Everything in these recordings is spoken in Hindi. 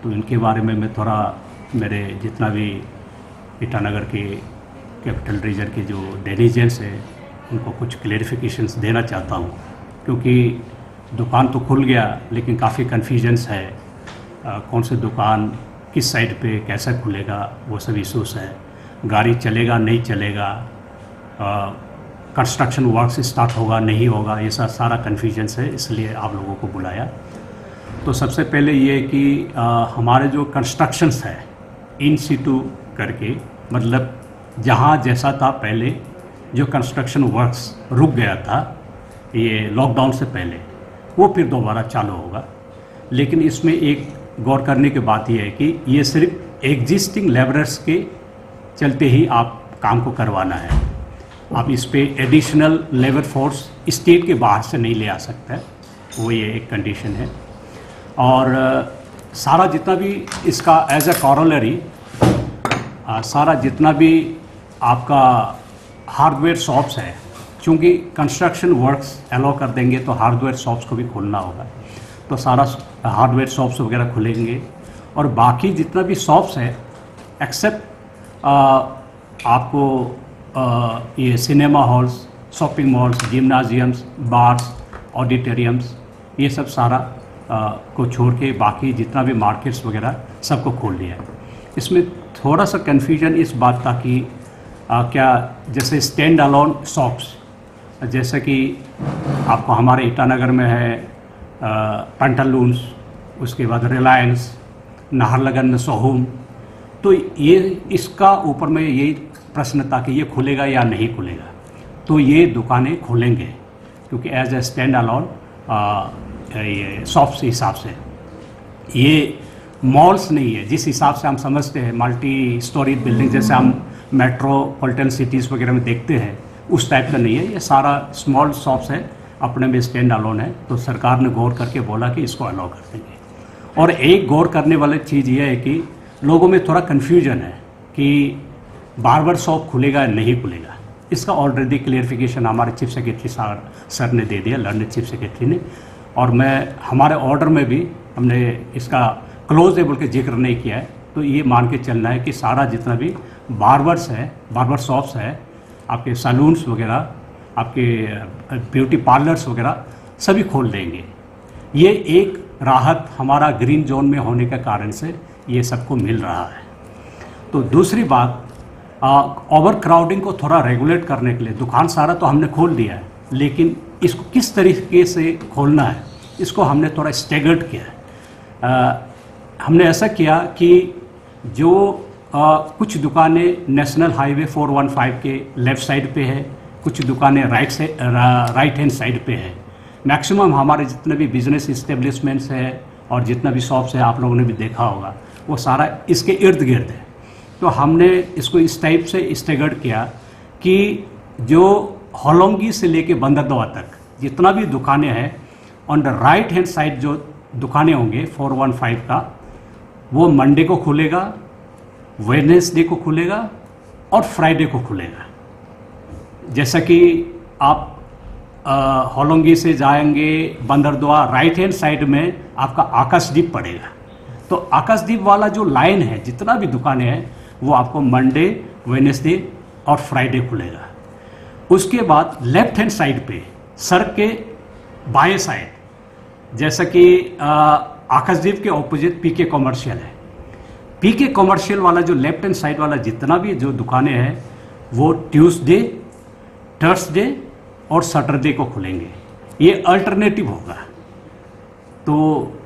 तो इनके बारे में मैं थोड़ा मेरे जितना भी ईटानगर के कैपिटल रीजन के जो डेलीजेंट्स है उनको कुछ क्लेरिफिकेशंस देना चाहता हूँ, क्योंकि दुकान तो खुल गया लेकिन काफ़ी कन्फ्यूजन्स है। कौन से दुकान किस साइड पे कैसा खुलेगा वो सब इशूज़ है। गाड़ी चलेगा नहीं चलेगा, कंस्ट्रक्शन वर्क स्टार्ट होगा नहीं होगा, ये सारा कन्फ्यूजन्स है, इसलिए आप लोगों को बुलाया। तो सबसे पहले ये कि हमारे जो कंस्ट्रक्शंस है इन सिटू करके, मतलब जहाँ जैसा था पहले, जो कंस्ट्रक्शन वर्क्स रुक गया था ये लॉकडाउन से पहले, वो फिर दोबारा चालू होगा। लेकिन इसमें एक गौर करने की बात यह है कि ये सिर्फ एग्जिस्टिंग लेबरर्स के चलते ही आप काम को करवाना है। आप इस पे एडिशनल लेबर फोर्स स्टेट के बाहर से नहीं ले आ सकता है, वो ये एक कंडीशन है। और सारा जितना भी इसका एज अ कॉरोलरी, सारा जितना भी आपका हार्डवेयर शॉप्स है, चूँकि कंस्ट्रक्शन वर्क्स अलाउ कर देंगे तो हार्डवेयर शॉप्स को भी खोलना होगा, तो सारा हार्डवेयर शॉप्स वगैरह खुलेंगे। और बाकी जितना भी शॉप्स है एक्सेप्ट आपको ये cinema halls, shopping malls, gymnasiums, bars, auditoriums, ये सब सारा को छोड़ के बाकी जितना भी मार्केट्स वगैरह सबको खोल लिया है। इसमें थोड़ा सा कन्फ्यूजन इस बात था कि क्या जैसे स्टैंड अलोन शॉप्स, जैसे कि आपको हमारे ईटानगर में है पेंटालून्स, उसके बाद रिलायंस, नाहरलगन में सोहम, तो ये इसका ऊपर में यही प्रश्न था कि ये खुलेगा या नहीं खुलेगा। तो ये दुकानें खुलेंगे क्योंकि एज ए स्टैंड अलोन ये शॉप्स के हिसाब से, ये मॉल्स नहीं है जिस हिसाब से हम समझते हैं मल्टी स्टोरी बिल्डिंग जैसे हम मेट्रोपॉलिटन सिटीज़ वगैरह में देखते हैं, उस टाइप का नहीं है। ये सारा स्मॉल शॉप्स है, अपने में स्टैंड अलोन है। तो सरकार ने गौर करके बोला कि इसको अलाउ कर देंगे। और एक गौर करने वाली चीज़ ये है कि लोगों में थोड़ा कन्फ्यूजन है कि बार्बर शॉप खुलेगा या नहीं खुलेगा। इसका ऑलरेडी क्लियरिफिकेशन हमारे चीफ सेक्रेटरी सर ने दे दिया, लर्नेड चीफ सेक्रेटरी ने। और मैं हमारे ऑर्डर में भी हमने इसका क्लोजेबल के जिक्र नहीं किया है। तो ये मान के चलना है कि सारा जितना भी बार्बर्स है, बार्बर शॉप्स है, आपके सैलून्स वगैरह, आपके ब्यूटी पार्लर्स वगैरह सभी खोल देंगे। ये एक राहत हमारा ग्रीन जोन में होने के कारण से ये सबको मिल रहा है। तो दूसरी बात, ओवर क्राउडिंग को थोड़ा रेगुलेट करने के लिए दुकान सारा तो हमने खोल दिया है, लेकिन इसको किस तरीके से खोलना है इसको हमने थोड़ा स्टेगर्ड किया है। हमने ऐसा किया कि जो कुछ दुकानें नेशनल हाईवे 415 के लेफ़्ट साइड पे है, कुछ दुकानें राइट हैंड साइड पे है। मैक्सिमम हमारे जितने भी बिजनेस इस्टेब्लिशमेंट्स है और जितना भी शॉप्स है, आप लोगों ने भी देखा होगा, वो सारा इसके इर्द गिर्द है। तो हमने इसको इस टाइप से स्टेगर्ड किया कि जो होलोंगी से लेके बंदरदवा तक जितना भी दुकानें हैं, on the right hand side जो दुकानें होंगे 415 का, वो मंडे को खुलेगा, वेडनेसडे को खुलेगा और फ्राइडे को खुलेगा। जैसा कि आप होलोंगी से जाएंगे बंदरदवा, राइट हैंड साइड में आपका आकाशदीप पड़ेगा। तो आकाशदीप वाला जो लाइन है, जितना भी दुकानें हैं, वो आपको मंडे, वेडनेसडे और फ्राइडे खुलेगा। उसके बाद लेफ्ट हैंड साइड पे, सड़क के बाएं साइड, जैसा कि आकाशदीप के ऑपोजिट पीके कॉमर्शियल है। पीके कॉमर्शियल वाला जो लेफ्ट हैंड साइड वाला जितना भी जो दुकानें हैं, वो ट्यूसडे, थर्सडे और सैटरडे को खुलेंगे। ये अल्टरनेटिव होगा। तो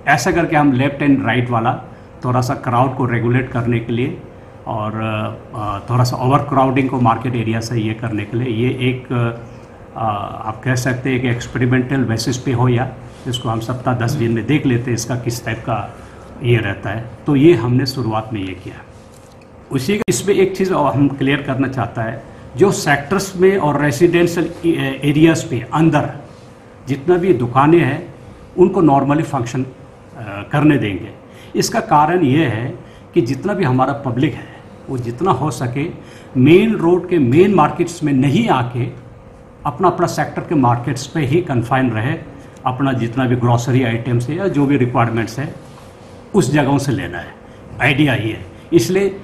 ऐसा करके हम लेफ्ट एंड राइट वाला थोड़ा सा क्राउड को रेगुलेट करने के लिए और थोड़ा सा ओवर क्राउडिंग को मार्केट एरिया से ये करने के लिए, ये एक आप कह सकते हैं कि एक्सपेरिमेंटल बेसिस पे हो, या इसको हम सप्ताह 10 दिन में देख लेते हैं इसका किस टाइप का ये रहता है। तो ये हमने शुरुआत में ये किया। उसी इसमें एक चीज़ और हम क्लियर करना चाहता है, जो सेक्टर्स में और रेसिडेंशियल एरियाज़ पे अंदर जितना भी दुकानें हैं उनको नॉर्मली फंक्शन करने देंगे। इसका कारण ये है कि जितना भी हमारा पब्लिक है वो जितना हो सके मेन रोड के मेन मार्केट्स में नहीं आके अपना अपना सेक्टर के मार्केट्स पे ही कन्फाइन रहे। अपना जितना भी ग्रॉसरी आइटम्स है या जो भी रिक्वायरमेंट्स है उस जगहों से लेना है, आइडिया ये है। इसलिए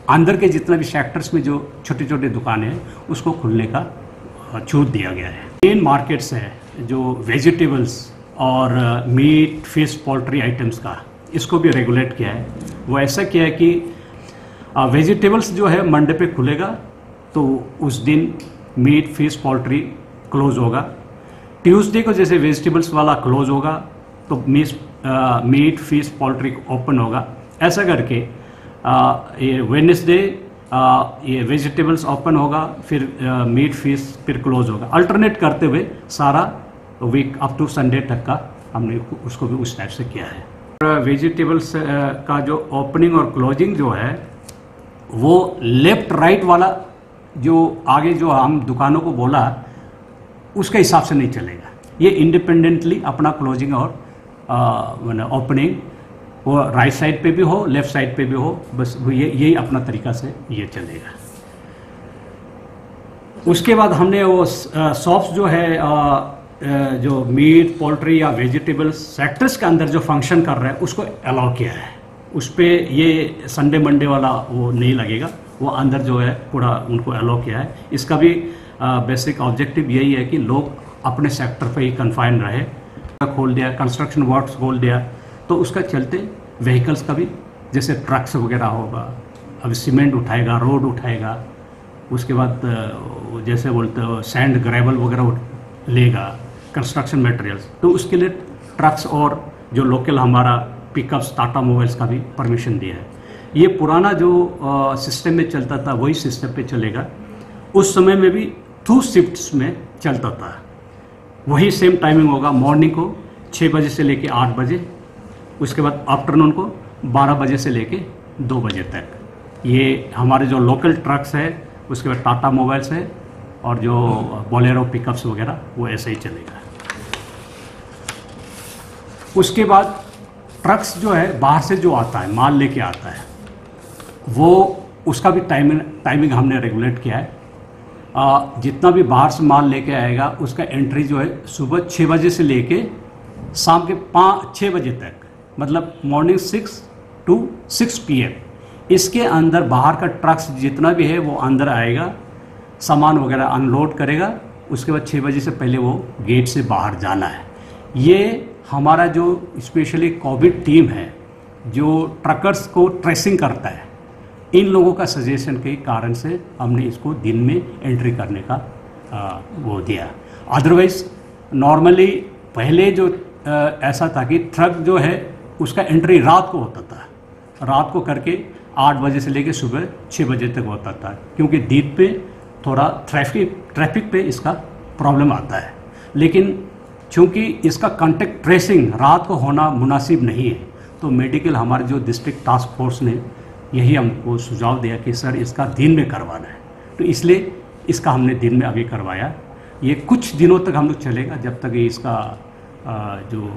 अंदर के जितना भी सेक्टर्स में जो छोटे छोटे दुकानें हैं उसको खुलने का छूट दिया गया है। मेन मार्केट्स है जो वेजिटेबल्स और मीट, फिश, पोल्ट्री आइटम्स का, इसको भी रेगुलेट किया है। वो ऐसा किया है कि वेजिटेबल्स जो है मंडे पे खुलेगा तो उस दिन मीट, फिश, पोल्ट्री क्लोज होगा। ट्यूसडे को जैसे वेजिटेबल्स वाला क्लोज होगा तो मीट, फिश, पोल्ट्री ओपन होगा। ऐसा करके ये वेडनेसडे ये वेजिटेबल्स ओपन होगा, फिर मीट, फिश फिर क्लोज होगा। अल्टरनेट करते हुए सारा वीक अप टू संडे तक का हमने उसको भी उस टाइप से किया है। वेजिटेबल्स का जो ओपनिंग और क्लोजिंग जो है वो लेफ्ट राइट वाला जो आगे जो हम दुकानों को बोला उसके हिसाब से नहीं चलेगा। ये इंडिपेंडेंटली अपना क्लोजिंग और ओपनिंग वो राइट साइड पे भी हो, लेफ्ट साइड पे भी हो, बस यही अपना तरीका से ये चलेगा। उसके बाद हमने वो शॉप्स जो है जो मीट, पोल्ट्री या वेजिटेबल्स सेक्टर्स के अंदर जो फंक्शन कर रहे हैं उसको अलाउ किया है। उस पर ये संडे मंडे वाला वो नहीं लगेगा, वो अंदर जो है पूरा उनको अलाउ किया है। इसका भी बेसिक ऑब्जेक्टिव यही है कि लोग अपने सेक्टर पे ही कन्फाइन रहे। खोल दिया, कंस्ट्रक्शन वर्क्स खोल दिया तो उसका चलते व्हीकल्स का भी, जैसे ट्रक्स वगैरह होगा, अभी सीमेंट उठाएगा, रोड उठाएगा, उसके बाद जैसे बोलते हो सैंड, ग्रेवल वगैरह लेगा, कंस्ट्रक्शन मटेरियल्स, तो उसके लिए ट्रक्स और जो लोकल हमारा पिकअप्स, टाटा मोबाइल्स का भी परमिशन दिया है। ये पुराना जो सिस्टम में चलता था वही सिस्टम पे चलेगा। उस समय में भी 2 शिफ्ट्स में चलता था, वही सेम टाइमिंग होगा। मॉर्निंग को 6 बजे से लेके 8 बजे, उसके बाद आफ्टरनून को 12 बजे से लेके 2 बजे तक। ये हमारे जो लोकल ट्रक्स है, उसके बाद टाटा मोबाइल्स है और जो बोलेरो पिकअप्स वगैरह वो ऐसे ही चलेगा। उसके बाद ट्रक्स जो है बाहर से जो आता है, माल लेके आता है, वो उसका भी टाइमिंग हमने रेगुलेट किया है। जितना भी बाहर से माल लेके आएगा उसका एंट्री जो है सुबह 6 बजे से लेके शाम के 6 बजे तक, मतलब मॉर्निंग 6 to 6 PM। इसके अंदर बाहर का ट्रक्स जितना भी है वो अंदर आएगा, सामान वगैरह अनलोड करेगा, उसके बाद 6 बजे से पहले वो गेट से बाहर जाना है। ये हमारा जो स्पेशली कोविड टीम है जो ट्रकर्स को ट्रेसिंग करता है, इन लोगों का सजेशन के कारण से हमने इसको दिन में एंट्री करने का वो दिया। अदरवाइज नॉर्मली पहले जो ऐसा था कि ट्रक जो है उसका एंट्री रात को होता था, रात को करके 8 बजे से लेके सुबह 6 बजे तक होता था, क्योंकि दिन पे थोड़ा ट्रैफिक पे इसका प्रॉब्लम आता है। लेकिन चूँकि इसका कॉन्टेक्ट ट्रेसिंग रात को होना मुनासिब नहीं है, तो मेडिकल हमारे जो डिस्ट्रिक्ट टास्क फोर्स ने यही हमको सुझाव दिया कि सर इसका दिन में करवाना है, तो इसलिए इसका हमने दिन में अभी करवाया। ये कुछ दिनों तक हम लोग चलेगा, जब तक ये इसका जो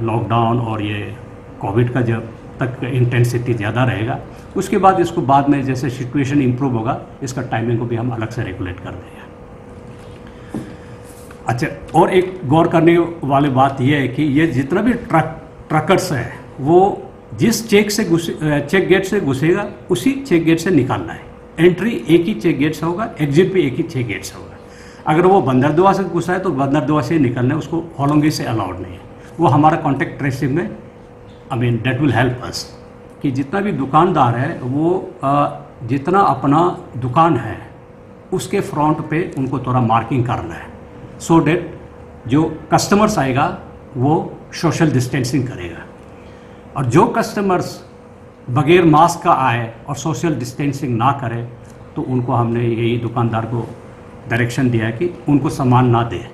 लॉकडाउन और ये कोविड का जब तक इंटेंसिटी ज़्यादा रहेगा, उसके बाद इसको बाद में जैसे सिचुएशन इम्प्रूव होगा इसका टाइमिंग को भी हम अलग से रेगुलेट कर देंगे। अच्छा, और एक गौर करने वाली बात यह है कि ये जितना भी ट्रकर्स है वो जिस चेक गेट से घुसेगा उसी चेक गेट से निकालना है। एंट्री एक ही चेक गेट से होगा, एग्जिट भी एक ही चेक गेट से होगा। अगर वो बंदरदुआ से घुसा है तो बंदरदुआ से निकलना है, उसको होलोंगी से अलाउड नहीं है। वो हमारा कॉन्टेक्ट ट्रेसिंग में दैट विल हेल्प अस कि जितना भी दुकानदार है वो जितना अपना दुकान है उसके फ्रंट पे उनको थोड़ा मार्किंग करना है, सो डेट जो कस्टमर्स आएगा वो सोशल डिस्टेंसिंग करेगा। और जो कस्टमर्स बगैर मास्क का आए और सोशल डिस्टेंसिंग ना करे तो उनको हमने यही दुकानदार को डायरेक्शन दिया है कि उनको सामान ना दे।